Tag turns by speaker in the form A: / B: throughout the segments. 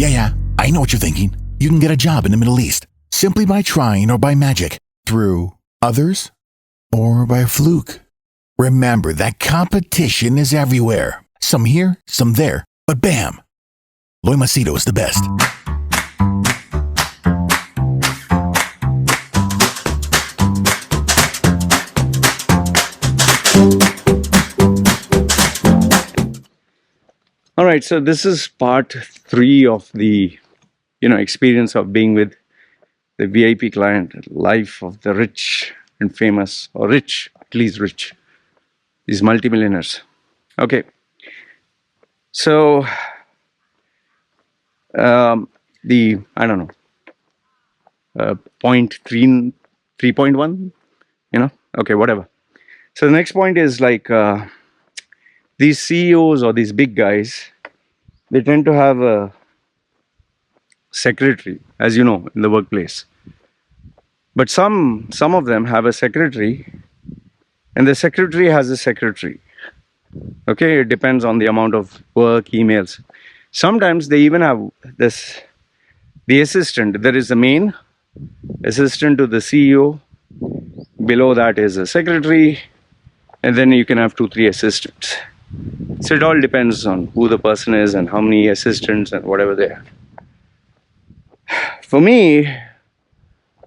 A: Yeah, I know what you're thinking. You can get a job in the Middle East simply by trying or by magic, through others, or by fluke. Remember that competition is everywhere. Some here, some there, but bam! Loy Machedo is the best.
B: All right, so this is part 3 of the experience of being with the VIP client, life of the rich and famous, or rich, at least rich, these multimillionaires. Okay, so point 3.1, okay, whatever. So the next point is like these CEOs or these big guys, they tend to have a secretary, as you know, in the workplace. But some of them have a secretary, and the secretary has a secretary. Okay, it depends on the amount of work, emails. Sometimes they even have the assistant. There is the main assistant to the CEO. Below that is a secretary, and then you can have 2-3 assistants. So it all depends on who the person is and how many assistants and whatever they have. For me,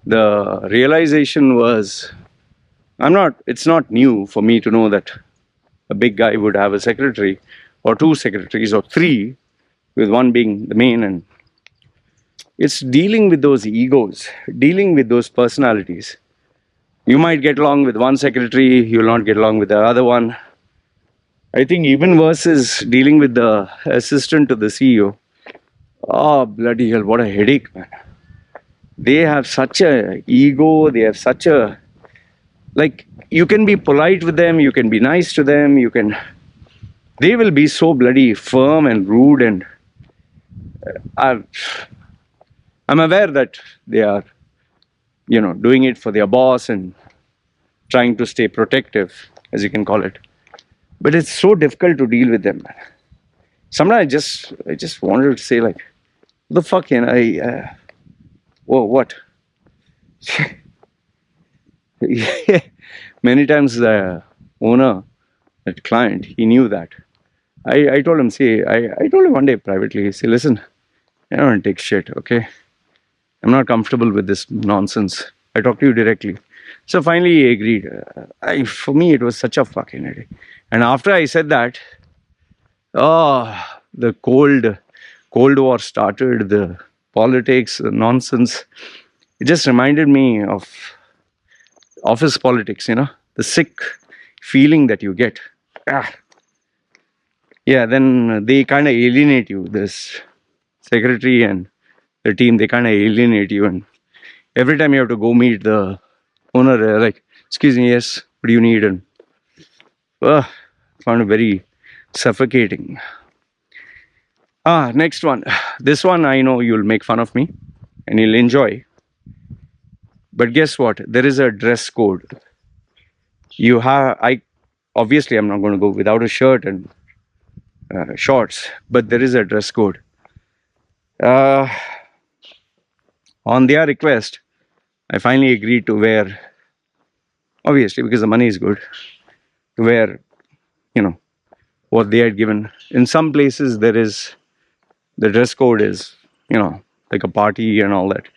B: the realization was, it's not new for me to know that a big guy would have a secretary, or 2 secretaries, or 3, with one being the main. And it's dealing with those egos, dealing with those personalities. You might get along with one secretary, you'll not get along with the other one. I think even worse is dealing with the assistant to the CEO. Oh, bloody hell, what a headache, man. They have such a ego, they have such a, like, you can be polite with them, you can be nice to them, they will be so bloody firm and rude, and I'm aware that they are, doing it for their boss and trying to stay protective, as you can call it. But it's so difficult to deal with them, man. Sometimes I just wanted to say, like, what the fuck, whoa, what? Many times the owner, that client, he knew that. I told him, I told him one day privately, say, listen, I don't want to take shit, okay? I'm not comfortable with this nonsense. I talked to you directly. So finally he agreed. For me, it was such a fucking headache. And after I said that, the Cold War started, the politics, the nonsense. It just reminded me of office politics, the sick feeling that you get. Yeah, then they kind of alienate you, this secretary and the team, they kind of alienate you. And every time you have to go meet the owner, they're like, excuse me, yes, what do you need? And I found it very suffocating. Next one. This one, I know you'll make fun of me and you'll enjoy. But guess what? There is a dress code. Obviously, I'm not going to go without a shirt and shorts, but there is a dress code. On their request, I finally agreed to wear, obviously because the money is good, to wear, what they had given. In some places, the dress code is, like a party and all that.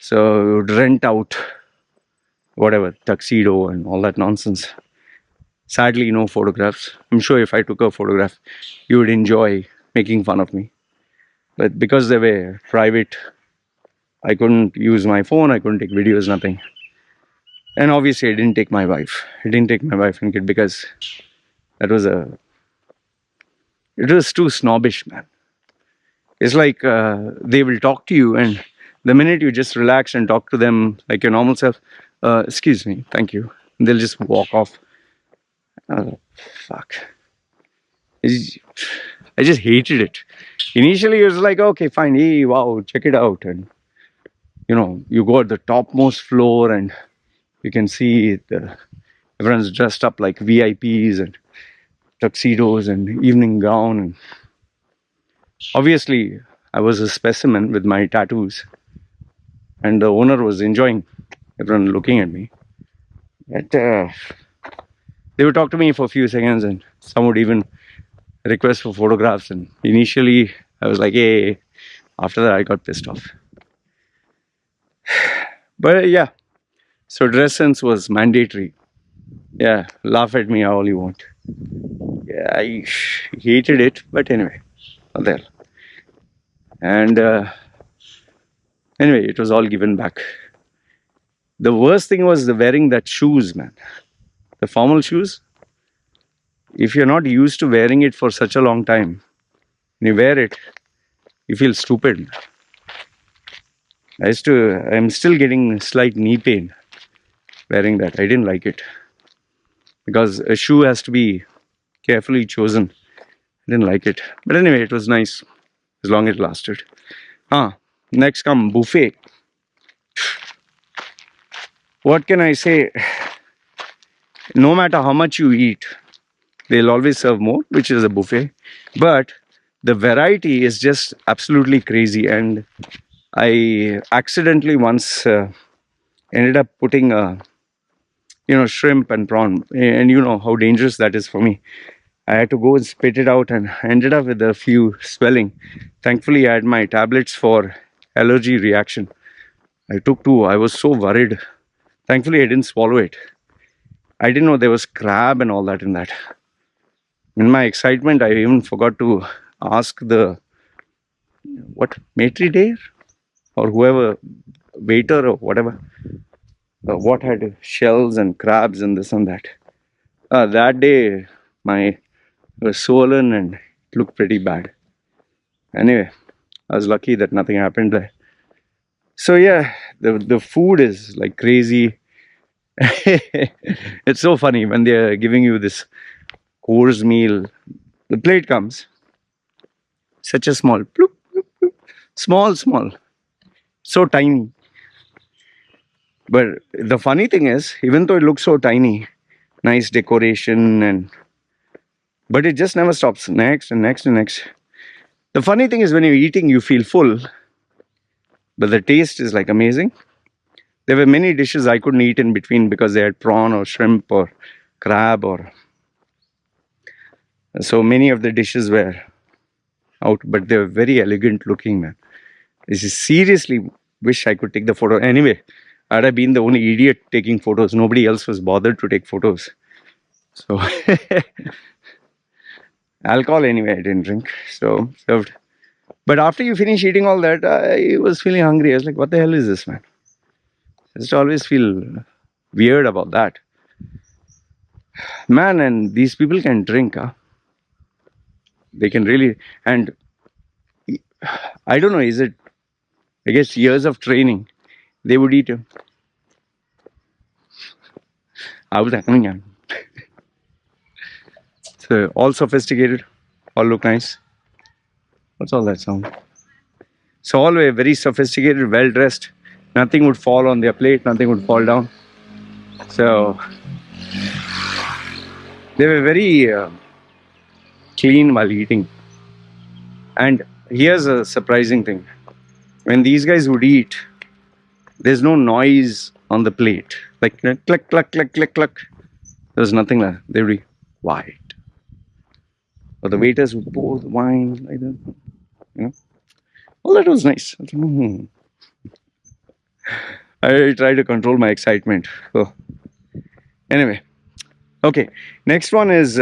B: So you would rent out whatever, tuxedo and all that nonsense. Sadly, no photographs. I'm sure if I took a photograph, you would enjoy making fun of me. But because they were private, I couldn't use my phone, I couldn't take videos, nothing. And obviously I didn't take my wife. I didn't take my wife and kid because it was too snobbish, man. It's like they will talk to you, and the minute you just relax and talk to them like your normal self, excuse me, thank you, and they'll just walk off. Fuck. I just hated it. Initially, it was like, okay, fine, hey, wow, check it out. And, you go at the topmost floor and you can see everyone's dressed up like VIPs and tuxedos and evening gown. And obviously, I was a specimen with my tattoos, and the owner was enjoying everyone looking at me. But, they would talk to me for a few seconds, and some would even request for photographs. And initially, I was like, "Hey." After that, I got pissed off. But yeah, so dress sense was mandatory. Yeah, laugh at me all you want. Yeah, I hated it, but anyway, not there. And anyway, it was all given back. The worst thing was the wearing that shoes, man. The formal shoes. If you're not used to wearing it for such a long time, when you wear it, you feel stupid. I'm still getting slight knee pain wearing that. I didn't like it because a shoe has to be carefully chosen. I didn't like it. But anyway, it was nice as long as it lasted. Next come buffet. What can I say? No matter how much you eat, they'll always serve more, which is a buffet. But the variety is just absolutely crazy. And I accidentally once ended up putting shrimp and prawn, and you know how dangerous that is for me. I had to go and spit it out, and I ended up with a few swelling. Thankfully, I had my tablets for allergy reaction. I took two. I was so worried. Thankfully, I didn't swallow it. I didn't know there was crab and all that in that. In my excitement, I even forgot to ask the maitre d' or whoever, waiter or whatever, what had shells and crabs and this and that. That day, my was swollen and it looked pretty bad. Anyway, I was lucky that nothing happened there. So yeah, the food is like crazy. It's so funny when they're giving you this course meal. The plate comes such a small, bloop, bloop, bloop, small, so tiny. But the funny thing is, even though it looks so tiny, nice decoration but it just never stops. Next and next and next. The funny thing is, when you're eating, you feel full, but the taste is like amazing. There were many dishes I couldn't eat in between because they had prawn or shrimp or crab or. So many of the dishes were out, but they were very elegant looking, man. I seriously wish I could take the photo. Anyway, I'd have been the only idiot taking photos. Nobody else was bothered to take photos. So, alcohol anyway, I didn't drink. So, served. But after you finish eating all that, I was feeling hungry. I was like, what the hell is this, man? I just always feel weird about that. Man, and these people can drink, huh? They can really, and I don't know, is it, I guess, years of training. They would eat. I was like, so all sophisticated, all look nice. What's all that sound? So all were very sophisticated, well dressed. Nothing would fall on their plate. Nothing would fall down. So they were very clean while eating. And here's a surprising thing. When these guys would eat, there's no noise on the plate. Like click, click, click, click, click. There's nothing like that. They would be quiet. Or the waiters would pour the wine like that. You know? All that was nice. I try to control my excitement. So, anyway. Okay. Next one is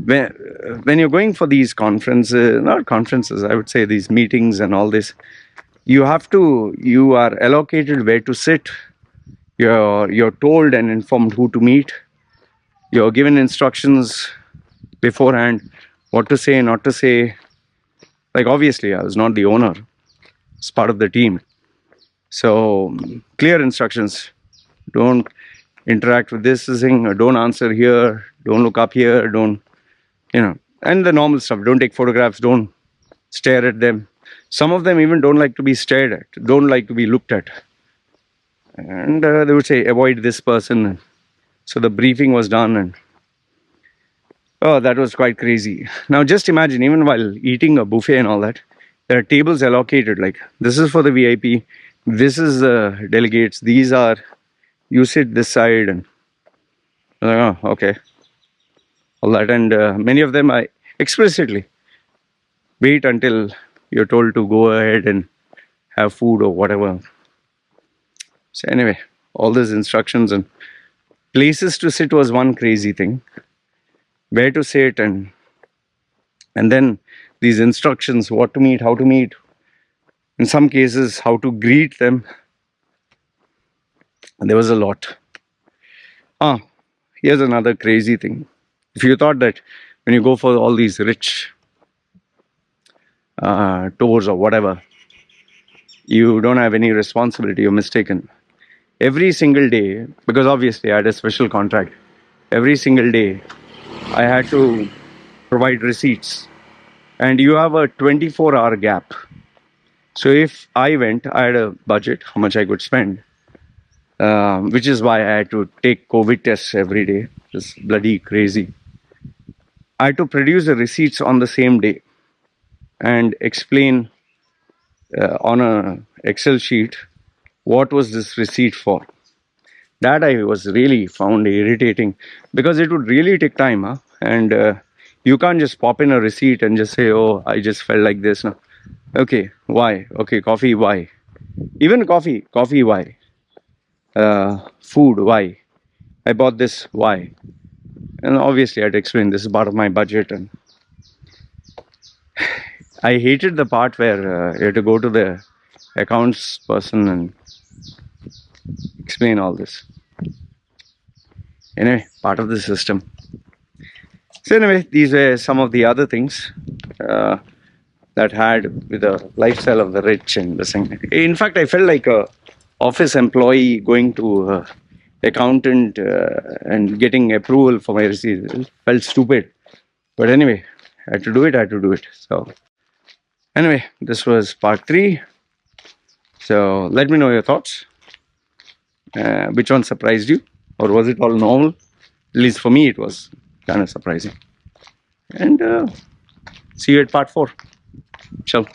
B: when you're going for these conferences, not conferences, I would say these meetings and all this, you are allocated where to sit. You're told and informed who to meet. You're given instructions beforehand, what to say, not to say. Like, obviously, I was not the owner. It's part of the team. So, clear instructions. Don't interact with this thing, or don't answer here, don't look up here, don't, and the normal stuff. Don't take photographs, don't stare at them. Some of them even don't like to be stared at, don't like to be looked at. And they would say, avoid this person. So the briefing was done. And Oh, that was quite crazy. Now, just imagine, even while eating a buffet and all that, there are tables allocated. Like, this is for the VIP, this is the delegates, these are, you sit this side, and oh, okay, all that. And many of them, I explicitly wait until you're told to go ahead and have food or whatever. So, anyway, all these instructions and places to sit was one crazy thing. Where to sit, and then these instructions, what to meet, how to meet, in some cases how to greet them. And there was a lot. Here's another crazy thing. If you thought that when you go for all these rich tours or whatever, you don't have any responsibility, you're mistaken. Every single day, because obviously I had a special contract, every single day I had to provide receipts. And you have a 24-hour gap. So if I went, I had a budget, how much I could spend, which is why I had to take COVID tests every day. It's bloody crazy. I had to produce the receipts on the same day and explain on a Excel sheet what was this receipt for. That I was really found irritating, because it would really take time, huh? And you can't just pop in a receipt and just say, oh, I just felt like this. No. Okay, why? Okay, coffee, why? Even coffee, why? Food, why? I bought this, why? And obviously I had to explain this is part of my budget. And I hated the part where you had to go to the accounts person and explain all this. Anyway, part of the system. So anyway, these were some of the other things that had with the lifestyle of the rich and this thing. In fact, I felt like a office employee going to accountant and getting approval for my receipt. It felt stupid. But anyway, I had to do it. So anyway, this was part 3. So let me know your thoughts. Which one surprised you? Or was it all normal? At least for me, it was kind of surprising. And see you at part 4. Ciao.